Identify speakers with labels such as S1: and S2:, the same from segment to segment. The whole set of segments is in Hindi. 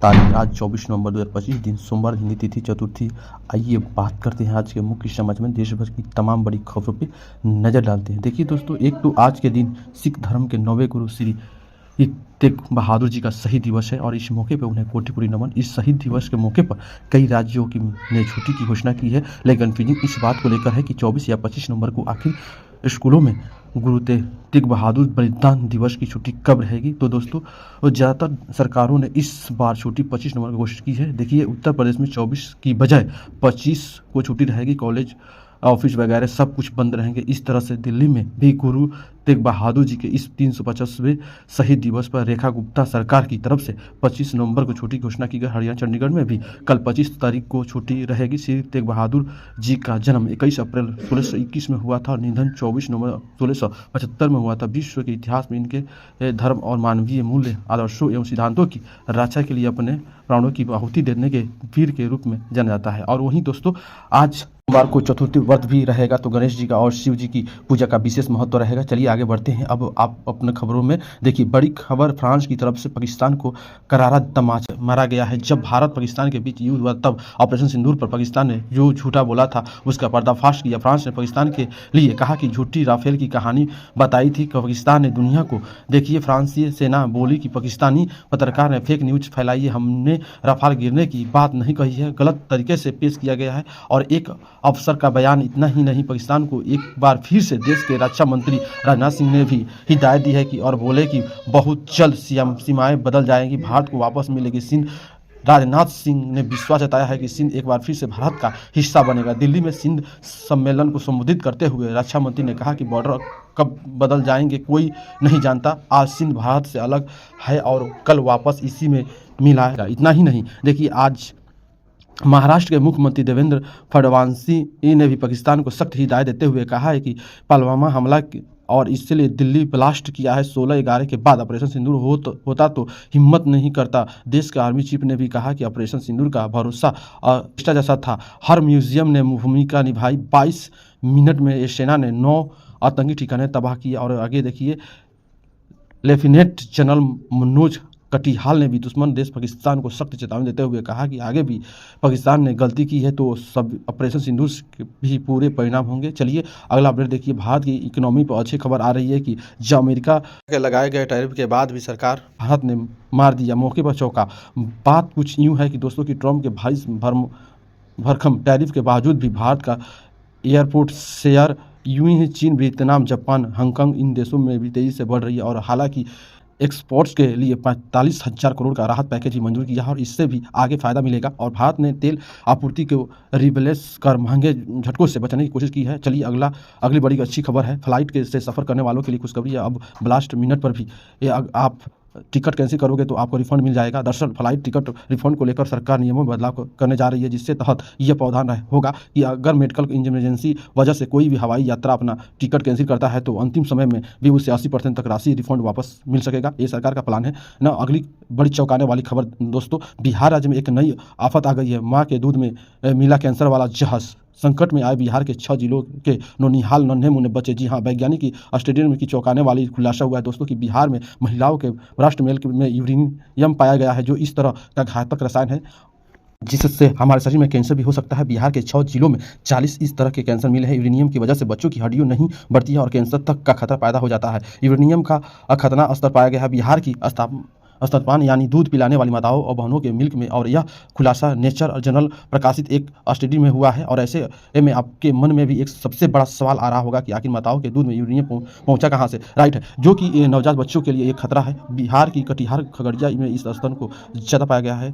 S1: तारीख आज 24 नवंबर 2025 दिन सोमवार, हिंदी तिथि चतुर्थी। आइए बात करते हैं आज के मुख्य समाचार में देश भर की तमाम बड़ी खबरों पे नज़र डालते हैं। देखिए दोस्तों, एक तो आज के दिन सिख धर्म के 9वें गुरु श्री तेग बहादुर जी का शहीद दिवस है और इस मौके पर उन्हें कोटि-कोटि नमन। इस शहीद दिवस के मौके पर कई राज्यों की ने छुट्टी की घोषणा की है, लेकिन कन्फ्यूजिंग इस बात को लेकर है कि 24 या 25 नवंबर को आखिर स्कूलों में गुरु तेग बहादुर बलिदान दिवस की छुट्टी कब रहेगी। तो दोस्तों, ज़्यादातर सरकारों ने इस बार छुट्टी 25 नवंबर को घोषित की है। देखिए, उत्तर प्रदेश में 24 की बजाय 25 को छुट्टी रहेगी। कॉलेज, ऑफिस वगैरह सब कुछ बंद रहेंगे। इस तरह से दिल्ली में भी गुरु तेग बहादुर जी के इस 350वें शहीद दिवस पर रेखा गुप्ता सरकार की तरफ से 25 नवंबर को छुट्टी घोषणा की गई। हरियाणा चंडीगढ़ में भी कल 25 तारीख को छुट्टी रहेगी। श्री तेग बहादुर जी का जन्म 21 अप्रैल 1621 में हुआ था और निधन 24 नवंबर 1675 में हुआ था। विश्व के इतिहास में इनके धर्म और मानवीय मूल्य, आदर्शों एवं सिद्धांतों की रक्षा के लिए अपने प्राणों की आहुति देने के वीर के रूप में जाना जाता है। और वहीं दोस्तों, आज सोमवार को चतुर्थी व्रत भी रहेगा, तो गणेश जी का और शिव जी की पूजा का विशेष महत्व रहेगा। चलिए आगे बढ़ते हैं। अब आप अपने खबरों में देखिए, बड़ी खबर फ्रांस की तरफ से पाकिस्तान को करारा तमाचा मारा गया है। जब भारत पाकिस्तान के बीच युद्ध हुआ तब ऑपरेशन सिंदूर पर पाकिस्तान ने जो झूठा बोला था उसका पर्दाफाश किया। फ्रांस ने पाकिस्तान के लिए कहा कि झूठी राफेल की कहानी बताई थी पाकिस्तान ने दुनिया को। देखिए, फ्रांसीसी सेना बोली कि पाकिस्तानी पत्रकार ने फेक न्यूज फैलाई है, हमने राफेल गिरने की बात नहीं कही है, गलत तरीके से पेश किया गया है। और एक अफसर का बयान इतना ही नहीं, पाकिस्तान को एक बार फिर से देश के रक्षा मंत्री राजनाथ सिंह ने भी हिदायत दी है कि और बोले कि बहुत जल्द सीमाएं बदल जाएंगी, भारत को वापस मिलेगी सिंध। राजनाथ सिंह ने विश्वास जताया है कि सिंध एक बार फिर से भारत का हिस्सा बनेगा। दिल्ली में सिंध सम्मेलन को संबोधित करते हुए रक्षा मंत्री ने कहा कि बॉर्डर कब बदल जाएंगे कोई नहीं जानता, आज सिंध भारत से अलग है और कल वापस इसी में मिलाएगा। इतना ही नहीं, देखिए, आज महाराष्ट्र के मुख्यमंत्री देवेंद्र फडणवीस ने भी पाकिस्तान को सख्त हिदायत देते हुए कहा है कि पुलवामा हमला और इसलिए दिल्ली ब्लास्ट किया है। 16/11 के बाद ऑपरेशन सिंदूर होता तो हिम्मत नहीं करता। देश के आर्मी चीफ ने भी कहा कि ऑपरेशन सिंदूर का भरोसा और जैसा था। हर म्यूजियम ने भूमिका निभाई। 22 मिनट में सेना ने 9 आतंकी ठिकाने तबाह किए। और आगे देखिए, लेफ्टिनेंट जनरल मनोज कटिहाल ने भी दुश्मन देश पाकिस्तान को सख्त चेतावनी देते हुए कहा कि आगे भी पाकिस्तान ने गलती की है तो सब ऑपरेशन सिंदूर के भी पूरे परिणाम होंगे। चलिए अगला अपडेट देखिए। भारत की इकोनॉमी पर अच्छी खबर आ रही है कि जब अमेरिका के लगाए गए टैरिफ के बाद भी सरकार भारत ने मार दिया, मौके पर चौंका। बात कुछ यूँ है कि दोस्तों की ट्रम्प के भाई भरखम टैरिफ के बावजूद भी भारत का एयरपोर्ट शेयर यूं ही चीन, वियतनाम, जापान, हांगकांग इन देशों में भी तेज़ी से बढ़ रही है। और हालांकि एक्सपोर्ट्स के लिए 45,000 करोड़ का राहत पैकेज ही मंजूर किया है और इससे भी आगे फायदा मिलेगा। और भारत ने तेल आपूर्ति को रिबेलेस कर महंगे झटकों से बचाने की कोशिश की है। चलिए अगली बड़ी अच्छी खबर है। फ्लाइट के से सफ़र करने वालों के लिए खुशखबरी है। अब लास्ट मिनट पर भी आप टिकट कैंसिल करोगे तो आपको रिफंड मिल जाएगा। दरअसल फ्लाइट टिकट रिफंड को लेकर सरकार नियमों में बदलाव करने जा रही है, जिससे तहत यह प्रावधान होगा कि अगर मेडिकल इमरजेंसी वजह से कोई भी हवाई यात्रा अपना टिकट कैंसिल करता है तो अंतिम समय में भी उसे 80% तक राशि रिफंड वापस मिल सकेगा। ये सरकार का प्लान है ना। अगली बड़ी चौंकाने वाली खबर दोस्तों, बिहार राज्य में एक नई आफत आ गई है। माँ के दूध में मिला कैंसर वाला जहर। संकट में आए बिहार के 6 जिलों के नौनिहाल नन्हे मुन्ने बच्चे। जी हाँ, वैज्ञानिक की स्टडी में की चौंकाने वाली खुलासा हुआ है दोस्तों कि बिहार में महिलाओं के ब्रेस्ट मिल्क में यूरेनियम पाया गया है, जो इस तरह का घातक रसायन है जिससे हमारे शरीर में कैंसर भी हो सकता है। बिहार के 6 जिलों में 40 इस तरह के कैंसर मिले हैं। यूरेनियम की वजह से बच्चों की हड्डियां नहीं बढ़ती है और कैंसर तक का खतरा पैदा हो जाता है। यूरेनियम का खतरनाक स्तर पाया गया है बिहार की स्तनपान यानी दूध पिलाने वाली माताओं और बहनों के मिल्क में। और यह खुलासा नेचर जर्नल प्रकाशित एक स्टडी में हुआ है। और ऐसे में आपके मन में भी एक सबसे बड़ा सवाल आ रहा होगा कि आखिर माताओं के दूध में यूरेनियम पहुंचा कहां से। राइट है, जो कि नवजात बच्चों के लिए एक खतरा है। बिहार की कटिहार खगड़िया में इस स्तन को ज़्यादा पाया गया है।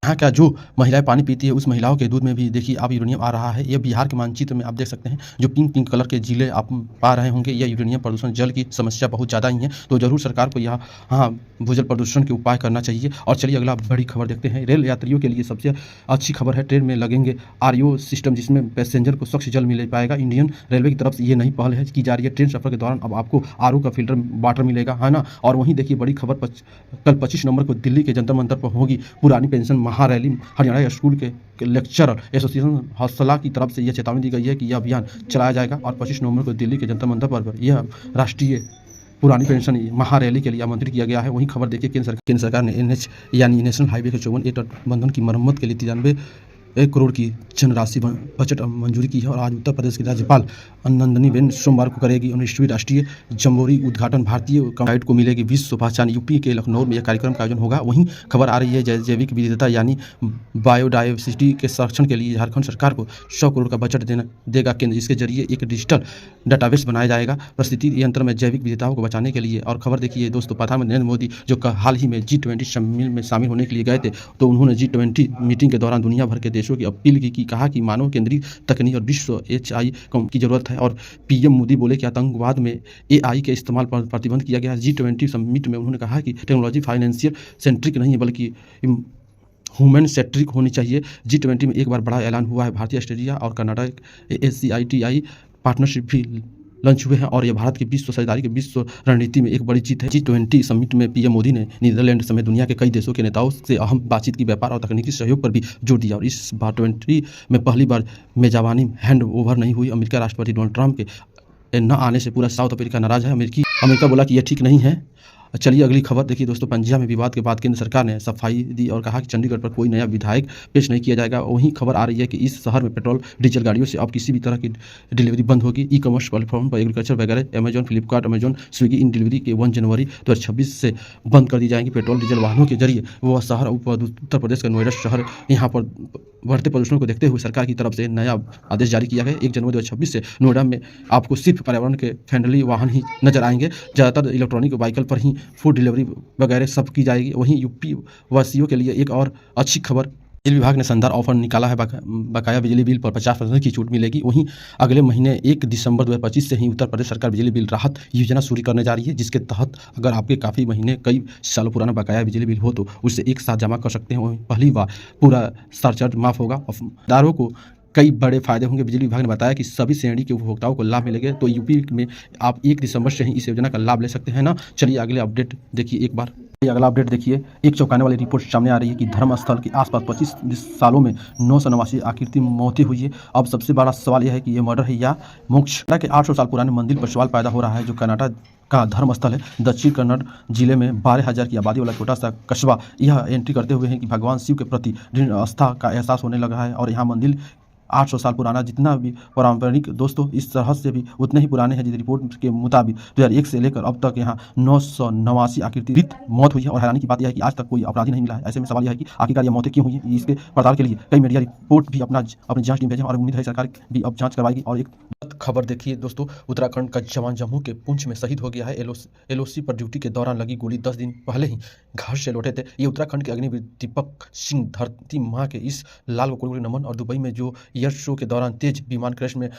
S1: यहाँ का जो महिलाएं पानी पीती है उस महिलाओं के दूध में भी देखिए अब यूरेनियम आ रहा है। ये बिहार के मानचित्र में आप देख सकते हैं, जो पिंक कलर के जिले आप पा रहे होंगे, यह यूरेनियम प्रदूषण। जल की समस्या बहुत ज़्यादा ही है, तो जरूर सरकार को यहाँ भूजल प्रदूषण के उपाय करना चाहिए। और चलिए अगला बड़ी खबर देखते हैं। रेल यात्रियों के लिए सबसे अच्छी खबर है, ट्रेन में लगेंगे RO सिस्टम, जिसमें पैसेंजर को स्वच्छ जल मिल पाएगा। इंडियन रेलवे की तरफ से ये नई पहल है की जा रही है। ट्रेन सफर के दौरान अब आपको RO का फिल्टर वाटर मिलेगा, है ना। और वहीं देखिए बड़ी खबर, कल 25 नवंबर को दिल्ली के जंतर मंतर पर होगी पुरानी पेंशन महारैली। हरियाणा स्कूल के लेक्चरर एसोसिएशन हौसला की तरफ से यह चेतावनी दी गई है कि यह अभियान चलाया जाएगा और 25 नवंबर को दिल्ली के जंतर मंतर पर यह राष्ट्रीय पुरानी पेंशन महारैली के लिए आमंत्रित किया गया है। वहीं खबर देखिए केंद्र सरकार ने NH यानी नेशनल हाईवे के 54 तटबंधन की मरम्मत के लिए 93 करोड़ की धनराशि बजट मंजूरी की है। और आज उत्तर प्रदेश की राज्यपाल आनंदीबेन सोमवार को करेगी 19वीं राष्ट्रीय जम्बोरी उद्घाटन। भारतीय गाइड को मिलेगी विश्व पहचान। यूपी के लखनऊ में यह कार्यक्रम का आयोजन होगा। वहीं खबर आ रही है जैविक विविधता यानी बायोडाइवर्सिटी के संरक्षण के लिए झारखंड सरकार को 100 करोड़ का बजट देगा केंद्र, जिसके जरिए एक डिजिटल डाटाबेस बनाया जाएगा परिस्थिति यंत्र में जैविक विविधताओं को बचाने के लिए। और खबर देखिए दोस्तों, प्रधानमंत्री नरेंद्र मोदी जो हाल ही में G20 सम्मेलन में शामिल होने के लिए गए थे, तो उन्होंने G20 मीटिंग के दौरान दुनिया भर के देशों की अपील की, कहा कि मानव केंद्रित तकनीक और विश्व HI की जरूरत है। और PM मोदी बोले कि आतंकवाद में AI के इस्तेमाल पर प्रतिबंध किया गया। G20 समिट में उन्होंने कहा कि टेक्नोलॉजी फाइनेंशियल सेंट्रिक नहीं है बल्कि ह्यूमन सेंट्रिक होनी चाहिए। G20 में एक बार बड़ा ऐलान हुआ है। भारतीय, ऑस्ट्रेलिया और कनाडा ACITI पार्टनरशिप भी लॉन्च हुए हैं और यह भारत की विश्व साझेदारी की विश्व रणनीति में एक बड़ी जीत है। G20 समिट में PM मोदी ने नीदरलैंड समेत दुनिया के कई देशों के नेताओं से अहम बातचीत की, व्यापार और तकनीकी सहयोग पर भी जोर दिया। और इस बार 20 में पहली बार मेजबानी हैंड ओवर नहीं हुई। अमेरिका राष्ट्रपति डोनाल्ड ट्रंप के न आने से पूरा साउथ अफ्रीका नाराज है। अमेरिका बोला कि यह ठीक नहीं है। चलिए अगली खबर देखिए दोस्तों, पंजाब में विवाद के बाद केंद्र सरकार ने सफाई दी और कहा कि चंडीगढ़ पर कोई नया विधायक पेश नहीं किया जाएगा। वहीं खबर आ रही है कि इस शहर में पेट्रोल डीजल गाड़ियों से अब किसी भी तरह की डिलीवरी बंद होगी। ई-कॉमर्स प्लेटफॉर्म पर एग्रीकल्चर वगैरह अमेजॉन, फ्लिपकार्ट, अमेजॉन, स्विगी इन डिलीवरी के 1 जनवरी 2026 से बंद कर दी जाएंगी। पेट्रोल डीजल वाहनों के जरिए वह शहर उत्तर प्रदेश का नोएडा शहर, यहाँ पर बढ़ते प्रदूषण को देखते हुए सरकार की तरफ से नया आदेश जारी किया गया। 1 जनवरी 2026 से नोएडा में आपको सिर्फ पर्यावरण के फ्रेंडली वाहन ही नजर आएंगे। ज़्यादातर इलेक्ट्रॉनिक व्हीकल पर ही फूड डिलीवरी वगैरह सब की जाएगी। वहीं यूपी वासियों के लिए एक और अच्छी खबर, बिजली विभाग ने शानदार ऑफर निकाला है। बकाया बिजली बिल पर 50% की छूट मिलेगी। वहीं अगले महीने 1 दिसंबर 2025 से ही उत्तर प्रदेश सरकार बिजली बिल राहत योजना शुरू करने जा रही है, जिसके तहत अगर आपके काफ़ी महीने कई सालों पुराना बकाया बिजली बिल हो तो उसे एक साथ जमा कर सकते हैं। वहीं पहली बार पूरा सरचार्ज माफ़ होगा। दारों को कई बड़े फायदे होंगे। बिजली विभाग ने बताया कि सभी श्रेणी के उपभोक्ताओं को लाभ मिलेंगे। तो यूपी में आप 1 दिसंबर से ही इस योजना का लाभ ले सकते हैं ना। चलिए अगले अपडेट देखिए एक बार। अगला अपडेट देखिए, एक चौंकाने वाली रिपोर्ट सामने आ रही है कि धर्मस्थल के आसपास 25 सालों में 989 आकृति मौतें हुई है। अब सबसे बड़ा सवाल यह है कि यह मर्डर है या मोक्ष। के 800 साल पुराने मंदिर पर सवाल पैदा हो रहा है, जो कर्नाटक का धर्मस्थल है। दक्षिण कन्नड़ जिले में 12,000 की आबादी वाला छोटा सा कस्बा यह एंट्री करते हुए है कि भगवान शिव के प्रति दृढ़ आस्था का एहसास होने लगा है। और यहाँ मंदिर 800 साल पुराना, जितना भी पारंपरिक दोस्तों इस तरह से भी उतने ही पुराने हैं। जिस रिपोर्ट के मुताबिक 2001 से लेकर अब तक यहाँ 989 आकृतित मौत हुई है। और हैरानी की बात यह है कि आज तक कोई अपराधी नहीं मिला है। ऐसे में सवाल यह है कि आखिरकार ये मौतें क्यों हुई हैं। इसके पड़ताल के लिए कई मीडिया रिपोर्ट भी अपनी जांच टीम भेजे और उम्मीद है सरकार भी अब जांच करवाएगी। और एक खबर देखिए दोस्तों, उत्तराखंड का जवान जम्मू के पुंछ में शहीद हो गया है। LOC पर ड्यूटी के दौरान लगी गोली 10 दिन पहले ही घर से लौटे थे। ये उत्तराखंड के अग्निवीर दीपक सिंह धरती माँ के इस लाल को नमन। और दुबई में जो एयर शो के दौरान तेज विमान क्रैश में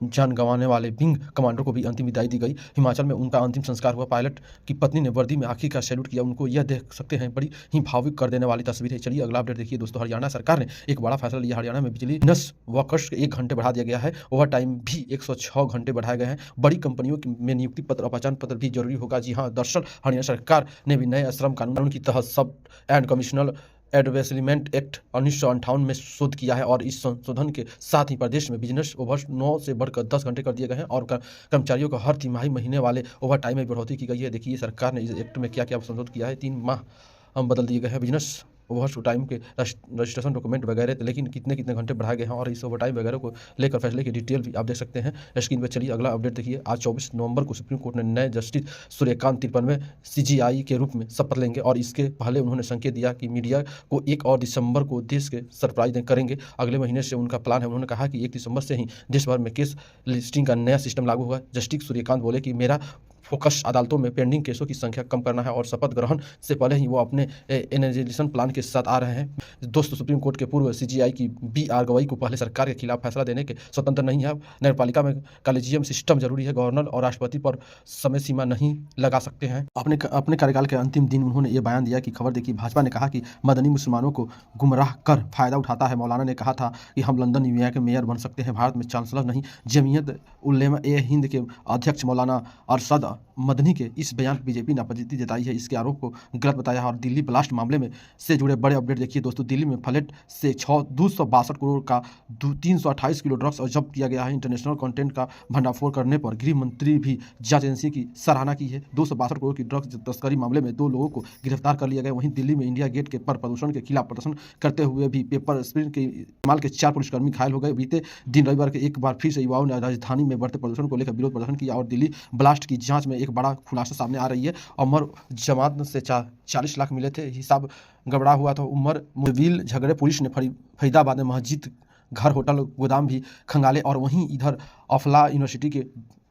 S1: जान गंवाने वाले विंग कमांडर को भी अंतिम विदाई दी गई। हिमाचल में उनका अंतिम संस्कार हुआ। पायलट की पत्नी ने वर्दी में आखिर का सैल्यूट किया। उनको यह देख सकते हैं, बड़ी ही भावुक कर देने वाली तस्वीर है। चलिए अगला अपडेट देखिए दोस्तों, हरियाणा सरकार ने एक बड़ा फैसला लिया। हरियाणा में बिजली नस वर्कर्स 1 घंटे बढ़ा दिया गया है। ओवर टाइम भी 106 घंटे बढ़ाए गए हैं। बड़ी कंपनियों में नियुक्ति पत्र और पहचान पत्र भी जरूरी होगा। जी हाँ, दरअसल हरियाणा सरकार ने भी नए श्रम कानून के तहत सब एंड कमीशनल एडवेसमेंट एक्ट 1958 में शोध किया है। और इस संशोधन के साथ ही प्रदेश में बिजनेस ओवर 9 से बढ़कर 10 घंटे कर दिए गए हैं। और कर्मचारियों को हर तिमाही महीने वाले ओवर टाइम में बढ़ोतरी की गई है। देखिए सरकार ने इस एक्ट में क्या क्या संशोधन किया है। 3 माह बदल दिए गए हैं बिजनेस ओवर टाइम के रजिस्ट्रेशन डॉक्यूमेंट वगैरह, लेकिन कितने घंटे बढ़ाए गए हैं और इस ओवर टाइम वगैरह को लेकर फैसले की डिटेल भी आप देख सकते हैं स्क्रीन पर। चलिए अगला अपडेट देखिए। आज 24 नवंबर को सुप्रीम कोर्ट ने नए जस्टिस सूर्यकांत 53वें CJI के रूप में शपथ लेंगे। और इसके पहले उन्होंने संकेत दिया कि मीडिया को 1 और दिसंबर को देश के सरप्राइज करेंगे। अगले महीने से उनका प्लान है। उन्होंने कहा कि 1 दिसंबर से ही देश भर में केस लिस्टिंग का नया सिस्टम लागू होगा। जस्टिस सूर्यकांत बोले कि मेरा फोकस अदालतों में पेंडिंग केसों की संख्या कम करना है और शपथ ग्रहण से पहले ही वो अपने एनालिसिस प्लान के साथ आ रहे हैं। दोस्तों सुप्रीम कोर्ट के पूर्व CJI की BR गवई को पहले सरकार के खिलाफ फैसला देने के स्वतंत्र नहीं है। न्यायपालिका में कॉलेजियम सिस्टम जरूरी है। गवर्नर और राष्ट्रपति पर समय सीमा नहीं लगा सकते हैं। अपने कार्यकाल के अंतिम दिन उन्होंने ये बयान दिया कि खबर देखी, भाजपा ने कहा कि मदनी मुसलमानों को गुमराह कर फायदा उठाता है। मौलाना ने कहा था कि हम लंदन न्यूयॉर्क के मेयर बन सकते हैं, भारत में चांसलर नहीं। जमीयत उलेमा ए हिंद के अध्यक्ष मौलाना अरशद मदनी के इस बयान पर बीजेपी ने आपत्ति जताई है, इसके आरोप को गलत बताया है। और दिल्ली ब्लास्ट मामले में से जुड़े बड़े अपडेट देखिए दोस्तों। दिल्ली में फ्लैट से 262 करोड़ का 328 किलो ड्रग्स और जब्त किया गया है। इंटरनेशनल कंटेंट का भंडाफोड़ करने पर गृह मंत्री भी जांच एजेंसी की सराहना की है। 262 करोड़ की ड्रग्स तस्करी मामले में 2 लोगों को गिरफ्तार कर लिया गया। वहीं दिल्ली में इंडिया गेट के पर प्रदूषण के खिलाफ प्रदर्शन करते हुए भी पेपर स्प्रे के इस्तेमाल के 4 पुलिसकर्मी घायल हो गए। बीते दिन रविवार के एक बार फिर से युवाओं ने राजधानी में बढ़ते प्रदूषण को लेकर विरोध प्रदर्शन किया और दिल्ली ब्लास्ट की जांच में एक बड़ा खुलासा सामने आ रही है। अमर जमात से 40 लाख मिले थे, हिसाब गड़बड़ा हुआ था। उमर मुविल झगड़े पुलिस ने फरीदाबाद में मस्जिद, घर, होटल, गोदाम भी खंगाले। और वहीं इधर अफला यूनिवर्सिटी के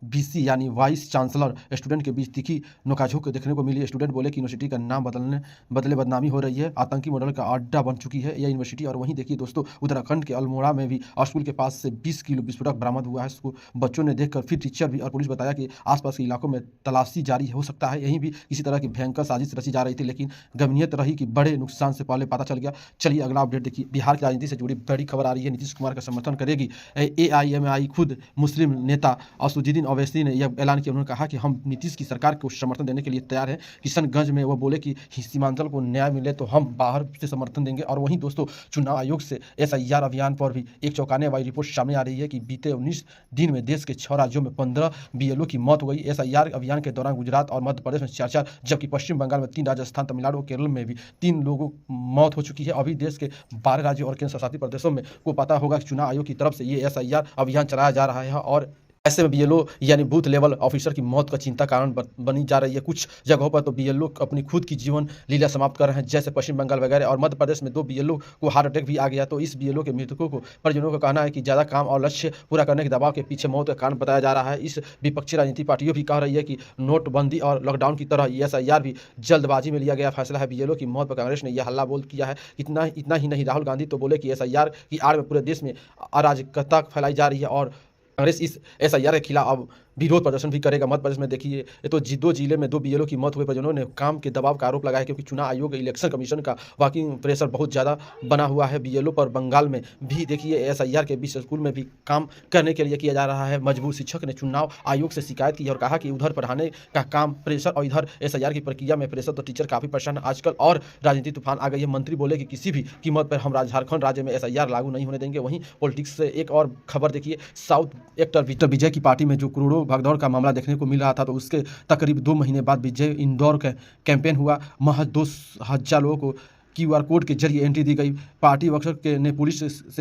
S1: वीसी यानी वाइस चांसलर स्टूडेंट के बीच तीखी नोकाझोंक देखने को मिली। स्टूडेंट बोले कि यूनिवर्सिटी का नाम बदले बदनामी हो रही है, आतंकी मॉडल का अड्डा बन चुकी है यह यूनिवर्सिटी। और वहीं देखिए दोस्तों, उत्तराखंड के अल्मोड़ा में भी स्कूल के पास से 20 किलो विस्फोटक बरामद हुआ है। इसको बच्चों ने देखकर फिर टीचर भी और पुलिस बताया कि आसपास के इलाकों में तलाशी जारी हो सकता है। यहीं भी इसी तरह की भयंकर साजिश रची जा रही थी, लेकिन गमनीयत रही कि बड़े नुकसान से पहले पता चल गया। चलिए अगला अपडेट देखिए। बिहार की राजनीति से जुड़ी बड़ी खबर आ रही है। नीतीश कुमार का समर्थन करेगी AIMI। खुद मुस्लिम नेता असदुद्दीन ओवैसी ने यह ऐलान किया। उन्होंने कहा कि हम नीतीश की सरकार को समर्थन देने के लिए तैयार हैं। किशनगंज में वह बोले कि सीमांचल को न्याय मिले तो हम बाहर से समर्थन देंगे। और वहीं दोस्तों, चुनाव आयोग से SIR अभियान पर भी एक चौंकाने वाली रिपोर्ट सामने आ रही है कि बीते 19 दिन में देश के 6 राज्यों में 15 BLO की मौत हो गई। SIR अभियान के दौरान गुजरात और मध्य प्रदेश में 4, जबकि पश्चिम बंगाल में 3, राजस्थान, तमिलनाडु और केरल में भी 3 लोगों की मौत हो चुकी है। अभी देश के 12 राज्यों और केंद्र शासित प्रदेशों में को पता होगा कि चुनाव आयोग की तरफ से ये SIR अभियान चलाया जा रहा है। और ऐसे में BLO यानी बूथ लेवल ऑफिसर की मौत का चिंता कारण बनी जा रही है। कुछ जगहों पर तो BLO अपनी खुद की जीवन लीला समाप्त कर रहे हैं, जैसे पश्चिम बंगाल वगैरह। और मध्य प्रदेश में 2 BLO को हार्ट अटैक भी आ गया। तो इस BLO के मृतकों को परिजनों का कहना है कि ज़्यादा काम और लक्ष्य पूरा करने के दबाव के पीछे मौत का कारण बताया जा रहा है। इस विपक्षी राजनीतिक पार्टियों भी कह रही है कि नोटबंदी और लॉकडाउन की तरह SIR भी जल्दबाजी में लिया गया फैसला है। BLO की मौत पर कांग्रेस ने यह हल्ला बोल किया है। इतना ही नहीं, राहुल गांधी तो बोले कि SIR की आड़ में पूरे देश में अराजकता फैलाई जा रही है और कांग्रेस इस SIR के खिलाफ अब विरोध प्रदर्शन भी करेगा। मध्य प्रदेश में देखिए, ये तो 2 जिले में 2 BLO की मौत हुई पर जिन्होंने काम के दबाव का आरोप लगाया, क्योंकि चुनाव आयोग, इलेक्शन कमीशन का वर्किंग प्रेशर बहुत ज़्यादा बना हुआ है BLO पर। बंगाल में भी देखिए SIR के बीच स्कूल में भी काम करने के लिए किया जा रहा है। मजबूर शिक्षक ने चुनाव आयोग से शिकायत की और कहा कि उधर पढ़ाने का काम प्रेशर और इधर SIR की प्रक्रिया में प्रेशर, तो टीचर काफ़ी परेशान है आजकल। और राजनीति तूफान आ गई है। मंत्री बोले कि किसी भी कीमत पर हम झारखंड राज्य में SIR लागू नहीं होने देंगे। वहीं पॉलिटिक्स से एक और खबर देखिए। साउथ एक्टर विजय की पार्टी में जो करोड़ों भागदौड़ का मामला देखने को मिल रहा था, तो उसके तकरीब 2 महीने बाद विजय इंदौर का कैंपेन हुआ। महज 2,000 लोगों को QR कोड के जरिए एंट्री दी गई। पार्टी वर्कर्स ने पुलिस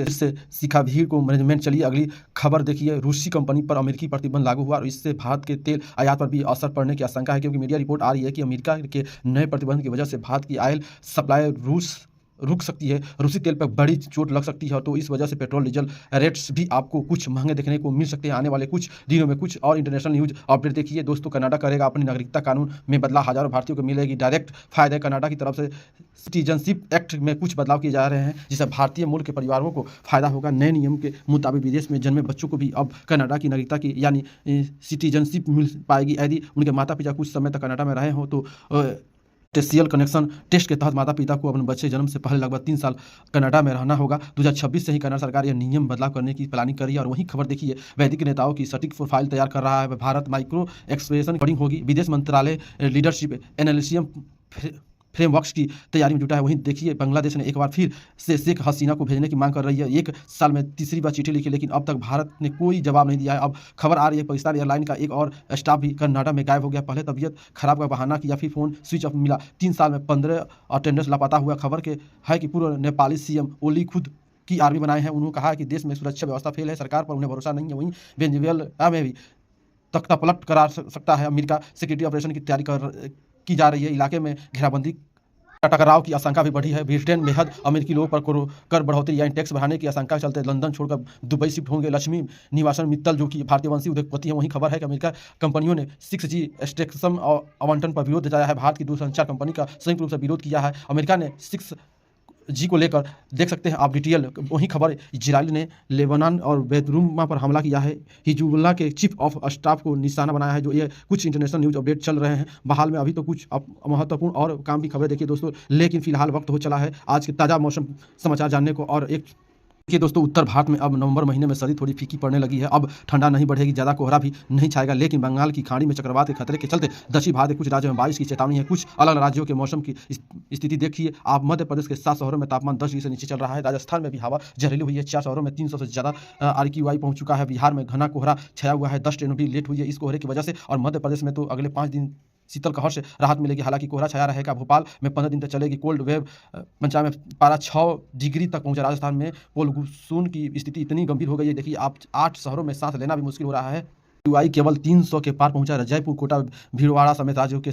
S1: से सीखा भीड़ को मैनेजमेंट। चलिए अगली खबर देखिए। रूसी कंपनी पर अमेरिकी प्रतिबंध लागू हुआ और इससे भारत के तेल आयात पर भी असर पड़ने की आशंका है, क्योंकि मीडिया रिपोर्ट आ रही है कि अमेरिका के नए प्रतिबंध की वजह से भारत की ऑयल सप्लाई रुक सकती है। रूसी तेल पर बड़ी चोट लग सकती है। तो इस वजह से पेट्रोल डीजल रेट्स भी आपको कुछ महंगे देखने को मिल सकते हैं आने वाले कुछ दिनों में। कुछ और इंटरनेशनल न्यूज अपडेट देखिए दोस्तों। कनाडा करेगा अपनी नागरिकता कानून में बदलाव, हजारों भारतीयों को मिलेगी डायरेक्ट फायदा। कनाडा की तरफ से सिटीजनशिप एक्ट में कुछ बदलाव किए जा रहे हैं, जिससे भारतीय मूल के परिवारों को फायदा होगा। नए नियम के मुताबिक विदेश में जन्मे बच्चों को भी अब कनाडा की नागरिकता की यानी सिटीजनशिप मिल पाएगी यदि उनके माता पिता कुछ समय तक कनाडा में रहे हों। तो टेस्टियल कनेक्शन टेस्ट के तहत माता पिता को अपने बच्चे जन्म से पहले लगभग 3 साल कनाडा में रहना होगा। 2026 से ही कनाडा सरकार यह नियम बदलाव करने की प्लानिंग कर रही है। और वहीं खबर देखिए, वैदिक नेताओं की सटीक प्रोफाइल तैयार कर रहा है भारत। माइक्रो एक्सप्रेशन रिकॉर्डिंग होगी। विदेश मंत्रालय लीडरशिप एनालिसियम फ्रेमवर्क्स की तैयारी में जुटा है। वहीं देखिए, बांग्लादेश ने एक बार फिर से शेख हसीना को भेजने की मांग कर रही है। 1 साल में तीसरी बार चिट्ठी लिखी, लेकिन अब तक भारत ने कोई जवाब नहीं दिया है। अब खबर आ रही है पाकिस्तान एयरलाइन का एक और स्टाफ भी कनाडा में गायब हो गया। पहले तबीयत खराब का बहाना किया, फिर फोन स्विच ऑफ मिला। 3 साल में 15 अटेंडेंट्स लापता हुआ। खबर के है कि पूर्व नेपाली CM ओली खुद की आर्मी बनाए हैं। उन्होंने कहा कि देश में सुरक्षा व्यवस्था फेल है, सरकार पर उन्हें भरोसा नहीं है। वहीं वेनेजुएला में भी तख्ता पलट करा सकता है। अमेरिका सिक्योरिटी ऑपरेशन की तैयारी की जा रही है। इलाके में घेराबंदी टकराव की आशंका भी बढ़ी है। ब्रिटेन में हद अमेरिकी लोगों पर कर बढ़ोतरी यानी टैक्स बढ़ाने की आशंका के चलते लंदन छोड़कर दुबई शिफ्ट होंगे लक्ष्मी निवासन मित्तल, जो कि भारतीय वंशी उद्योगपति हैं। वहीं खबर है कि अमेरिका कंपनियों ने 6G स्पेक्ट्रम आवंटन पर विरोध जताया है। भारत की दूरसंचार कंपनी का संयुक्त रूप से विरोध किया है। अमेरिका ने 6G को लेकर देख सकते हैं आप डिटेल। वहीं खबर, इजराइल ने लेबनान और बेदरूमा पर हमला किया है। हिजबुल्लाह के चीफ ऑफ स्टाफ को निशाना बनाया है। जो ये कुछ इंटरनेशनल न्यूज अपडेट चल रहे हैं। बहाल में अभी तो कुछ महत्वपूर्ण और काम की खबरें देखिए दोस्तों, लेकिन फिलहाल वक्त हो चला है आज के ताज़ा मौसम समाचार जानने को। और एक देखिए दोस्तों, उत्तर भारत में अब नवंबर महीने में सर्दी थोड़ी फीकी पड़ने लगी है। अब ठंडा नहीं बढ़ेगी, ज़्यादा कोहरा भी नहीं छाएगा, लेकिन बंगाल की खाड़ी में चक्रवात के खतरे के चलते दक्षिण भारत के कुछ राज्यों में बारिश की चेतावनी है। कुछ अलग अलग राज्यों के मौसम की स्थिति देखिए आप। मध्य प्रदेश के 7 शहरों में तापमान 10 डिग्री से नीचे चल रहा है। राजस्थान में भी हवा जहरीली हुई है। 4 शहरों में 300 से ज़्यादा RQI पहुंच चुका है। बिहार में घना कोहरा छाया हुआ है। 10 ट्रेनें भी लेट हुई है इस कोहरे की वजह से। और मध्य प्रदेश में तो अगले 5 दिन शीतल कहर से राहत मिलेगी। हालांकि कोहरा छाया रहेगा। भोपाल में 15 दिन तक चलेगी कोल्ड वेव। पंचांग में पारा 6 डिग्री तक पहुंचा। राजस्थान में पोलगुसून की स्थिति इतनी गंभीर हो गई है, देखिए आप 8 शहरों में सांस लेना भी मुश्किल हो रहा है। RQI केवल 300 के पार पहुंचा। जयपुर, कोटा, भीलवाड़ा समेत राज्यों के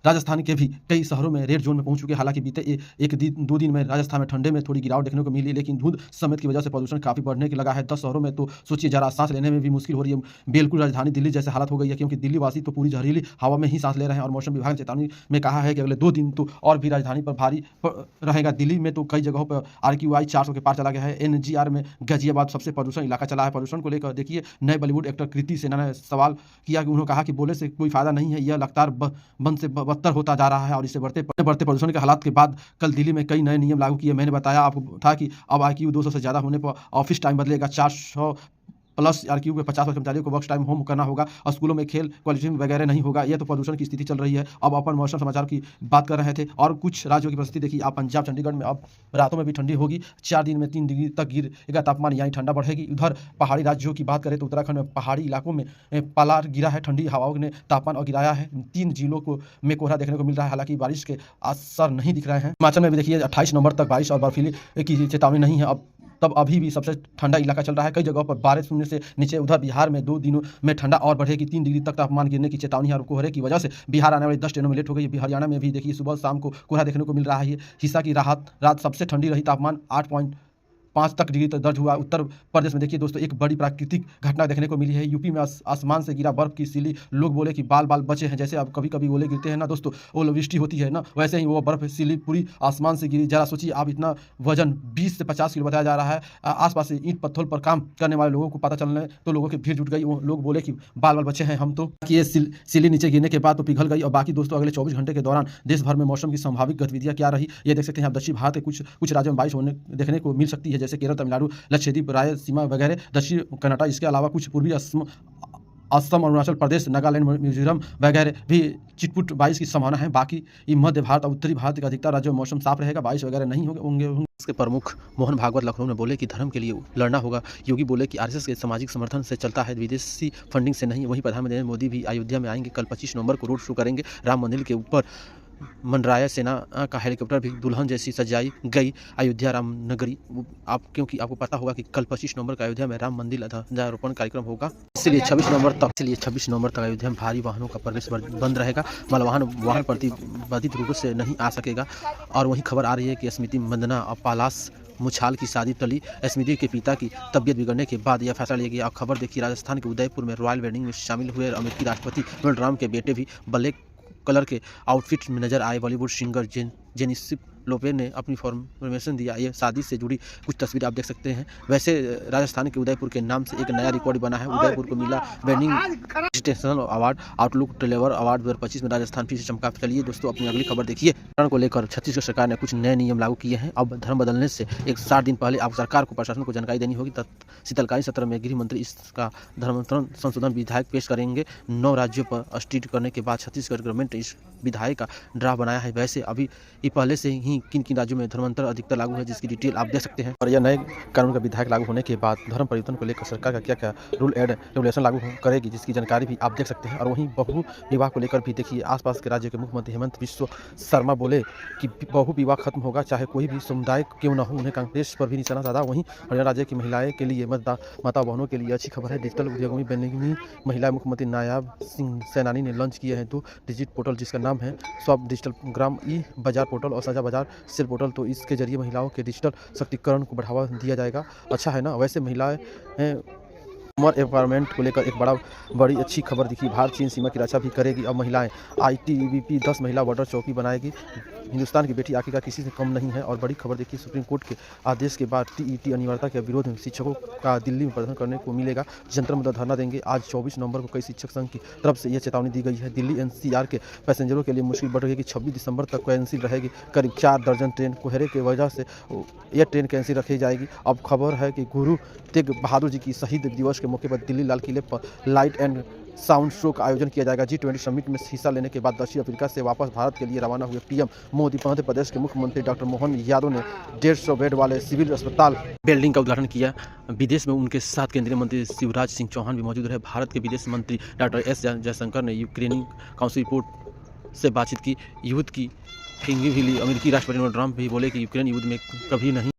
S1: राजस्थान के भी कई शहरों में रेड जोन में पहुंच चुके हैं। हालांकि बीते 1-2 दिन में राजस्थान में ठंडे में थोड़ी गिरावट देखने को मिली, लेकिन धुंध समेत की वजह से प्रदूषण काफी बढ़ने के लगा है। 10 शहरों में तो सोचिए जरा सांस लेने में भी मुश्किल हो रही है। बिल्कुल राजधानी दिल्ली जैसे हालत हो गई है, क्योंकि दिल्ली वासी तो पूरी जहरीली हवा में ही सांस ले रहे हैं। और मौसम विभाग ने चेतावनी में कहा है कि अगले 2 दिन तो और भी राजधानी पर भारी रहेगा। दिल्ली में तो कई जगहों पर RQI 400 के पार चला गया है। NGR में गाजियाबाद सबसे प्रदूषण इलाका चला है। प्रदूषण को लेकर देखिए नए बॉलीवुड एक्टर कृति सेना ने सवाल किया कि उन्होंने कहा कि बोले से कोई फायदा नहीं है, यह लगातार बंद से बदतर होता जा रहा है। और इससे बढ़ते प्रदूषण के हालात के बाद कल दिल्ली में कई नए नियम लागू किए। मैंने बताया आपको था कि अब IQ 200 से ज़्यादा होने पर ऑफिस टाइम बदलेगा। 400 प्लस RQ पे 50 कर्मचारियों को वर्क टाइम होम करना होगा। और स्कूलों में खेल क्वालिटी वगैरह नहीं होगा। यह तो प्रदूषण की स्थिति चल रही है। अब अपन मौसम समाचार की बात कर रहे थे और कुछ राज्यों की परिस्थिति देखिए आप। पंजाब, चंडीगढ़ में अब रातों में भी ठंडी होगी। 4 दिन में 3 डिग्री तक गिरेगा तापमान, यानी ठंडा बढ़ेगी। उधर पहाड़ी राज्यों की बात करें तो उत्तराखंड में पहाड़ी इलाकों में पाला गिरा है। ठंडी हवाओं ने तापमान और गिराया है। 3 जिलों को में कोहरा देखने को मिल रहा है। हालांकि बारिश के असर नहीं दिख रहे हैं। हिमाचल में भी देखिए 28 नवंबर तक बारिश और बर्फीली की चेतावनी नहीं है। अब तब अभी भी सबसे ठंडा इलाका चल रहा है। कई जगहों पर 12 से नीचे। उधर बिहार में 2 दिनों में ठंडा और बढ़ेगी। 3 डिग्री तक तापमान गिरने की चेतावनी है। और कोहरे की वजह से बिहार आने वाली 10 ट्रेनों में लेट हो गई है। हरियाणा में भी देखिए सुबह शाम को कोहरा देखने को मिल रहा है। हिस्सा की रात सबसे ठंडी रही। तापमान 8.5 तक डिग्री तक दर्ज हुआ। उत्तर प्रदेश में देखिए दोस्तों एक बड़ी प्राकृतिक घटना देखने को मिली है। यूपी में आसमान से गिरा बर्फ की सिली। लोग बोले कि बाल बाल बचे हैं। जैसे अब कभी कभी ओले गिरते हैं ना दोस्तों, ओलावृष्टि होती है ना, वैसे ही वो बर्फ सिली पूरी आसमान से गिरी। जरा सोचिए आप, इतना वजन 20 से 50 किलो बताया जा रहा है। आसपास से ईंट पत्थर पर काम करने वाले लोगों को पता चलने तो लोगों की भीड़ जुट गई। वो लोग बोले कि बाल बाल बचे हैं हम तो। ये सिली नीचे गिरने के बाद तो पिघल गई। और बाकी दोस्तों अगले 24 घंटे के दौरान देश भर में मौसम की संभावित गतिविधियां क्या रही, ये देख सकते हैं आप। दक्षिण भारत के कुछ राज्यों में बारिश होने देखने को मिल सकती है, जैसे केरल, तमिलनाडु, लक्षद्वीप, रायलसीमा वगैरह, दक्षिण कर्नाटक। इसके अलावा कुछ पूर्वी असम, अरुणाचल प्रदेश, नागालैंड, मिजोरम वगैरह भी चिटपुट बारिश की संभावना है। बाकी मध्य भारत और उत्तरी भारत के अधिकतर राज्यों में मौसम साफ रहेगा। बारिश वगैरह नहीं होंगे। इसके प्रमुख मोहन भागवत लखनऊ में बोले कि धर्म के लिए लड़ना होगा। योगी बोले कि RSS के सामाजिक समर्थन से चलता है, विदेशी फंडिंग से नहीं। वहीं प्रधानमंत्री नरेंद्र मोदी भी अयोध्या में आएंगे। कल 25 नवंबर को रोड शो करेंगे। राम मंदिर के ऊपर मंडराया सेना का हेलीकॉप्टर भी दुल्हन जैसी सजाई गई। अयोध्या राम नगरी क्योंकि आपको पता होगा कि कल 25 नवंबर को अयोध्या में राम मंदिर ध्वजारोपण कार्यक्रम होगा। इसलिए 26 नवंबर तक अयोध्या में भारी वाहनों का प्रवेश बंद रहेगा। वाहन प्रतिबंधित रूप से नहीं आ सकेगा। और वहीं खबर आ रही है कि स्मृति मंदना और पालास मुछाल की शादी टली। स्मृति के पिता की तबीयत बिगड़ने के बाद यह फैसला लिया गया। और खबर देखिए राजस्थान के उदयपुर में रॉयल वेडिंग में शामिल हुए अमेरिकी राष्ट्रपति डोनाल्ड ट्रंप के बेटे भी ब्लैक कलर के आउटफिट में नजर आए। बॉलीवुड सिंगर जेनिफर लोपेज ने अपनी फॉर्मेशन दिया। ये शादी से जुड़ी कुछ तस्वीर आप देख सकते हैं। वैसे राजस्थान के उदयपुर के नाम से एक नया रिकॉर्ड बना है। उदयपुर को मिला wedding international award. Outlook travel award 2025 में राजस्थान फिर से चमका। चलिए दोस्तों अपनी अगली खबर देखिए। धर्म को लेकर छत्तीसगढ़ सरकार ने कुछ नए नियम लागू किए हैं। अब धर्म बदलने से 60 दिन पहले आप सरकार को प्रशासन को जानकारी देनी होगी। शीतलकालीन सत्र में गृह मंत्री इसका धर्म संशोधन विधायक पेश करेंगे। 9 राज्यों पर स्ट्रिक्ट करने के बाद छत्तीसगढ़ गवर्नमेंट इस विधायक का ड्राफ्ट बनाया है। वैसे अभी पहले से ही किन किन राज्यों में धर्मांतर अधिकतर लागू है, जिसकी डिटेल आप देख सकते हैं। और यह नए कानून का विधायक लागू होने के बाद धर्म परिवर्तन को लेकर सरकार का क्या क्या रूल एंड रेगुलेशन लागू करेगी, जिसकी जानकारी भी आप देख सकते हैं। और वहीं बहु विवाह को लेकर भी देखिए आसपास के राज्य के मुख्यमंत्री हेमंत बिश्व शर्मा बोले कि बहु विवाह खत्म होगा, चाहे कोई भी समुदाय क्यों न हो। उन्हें कांग्रेस पर भी निशाना साधा। वहीं हरियाणा राज्य की महिलाएं के लिए माता बहनों के लिए अच्छी खबर है। डिजिटल उद्योगी बनने महिला मुख्यमंत्री नायाब सिंह सैनानी ने लॉन्च किए हैं 2 डिजिटल पोर्टल, जिसका नाम है सब डिजिटल ग्राम ई बाजार पोर्टल और साझा बाजार सेल पोर्टल। तो इसके जरिए महिलाओं के डिजिटल शक्तिकरण को बढ़ावा दिया जाएगा। अच्छा है ना। वैसे महिलाएं वुमन एम्पावरमेंट को लेकर एक बड़ी अच्छी खबर दिखी। भारत चीन सीमा की रक्षा भी करेगी। अब महिलाएं ITBP 10 महिला बॉर्डर चौकी बनाएगी। हिंदुस्तान की बेटी आखिरकार किसी से कम नहीं है। और बड़ी खबर देखिए, सुप्रीम कोर्ट के आदेश के बाद टीईटी अनिवार्यता के विरोध में शिक्षकों का दिल्ली में प्रदर्शन करने को मिलेगा। जंतर मंतर धरना देंगे। आज 24 नवंबर को कई शिक्षक संघ की तरफ से यह चेतावनी दी गई है। दिल्ली एनसीआर के पैसेंजरों के लिए मुश्किल बढ़ गई कि 26 दिसंबर तक कैंसिल रहेगी। करीब 4 दर्जन ट्रेन कोहरे की वजह से यह ट्रेन कैंसिल रखी जाएगी। अब खबर है कि गुरु तेग बहादुर जी की शहीद दिवस के मौके पर दिल्ली लाल किले पर लाइट एंड साउंड शो का आयोजन किया जाएगा। G20 समिट में हिस्सा लेने के बाद दक्षिण अफ्रीका से वापस भारत के लिए रवाना हुए पीएम मोदी मध्य प्रदेश के मुख्यमंत्री डॉक्टर मोहन यादव ने 150 बेड वाले सिविल अस्पताल बिल्डिंग का उद्घाटन किया। विदेश में उनके साथ केंद्रीय मंत्री शिवराज सिंह चौहान भी मौजूद रहे। भारत के विदेश मंत्री डॉक्टर एस जयशंकर ने यूक्रेनी काउंसिल रिपोर्ट से बातचीत की। युद्ध की फिंगी भी ली। अमेरिकी राष्ट्रपति डोनाल्ड ट्रंप भी बोले कि यूक्रेन युद्ध में कभी नहीं